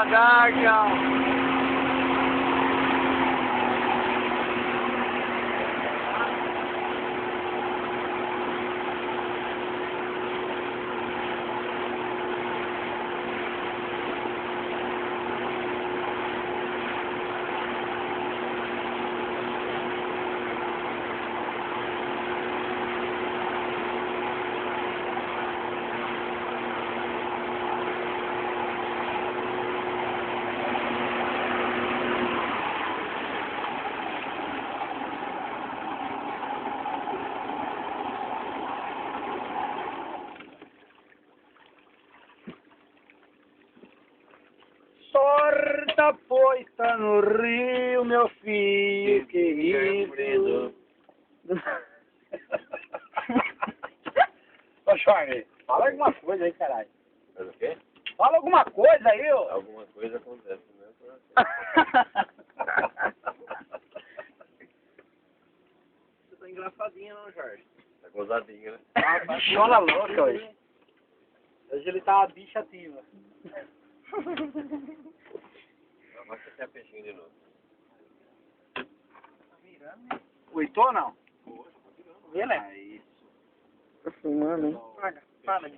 devagar, calma. Sorta posta no rio, meu filho querido. Ô, Charlie, fala alguma coisa aí, caralho. Mas o quê? Fala alguma coisa aí, ô. Alguma coisa acontece no meu coração. Você tá engraçadinho, não, Jorge? Tá gozadinho, né? Tá bichona louca hoje. Hoje ele tá uma bicha ativa. Agora você quer peixinho de novo. Uitou ou não? Ele é? Tá filmando, hein? Para de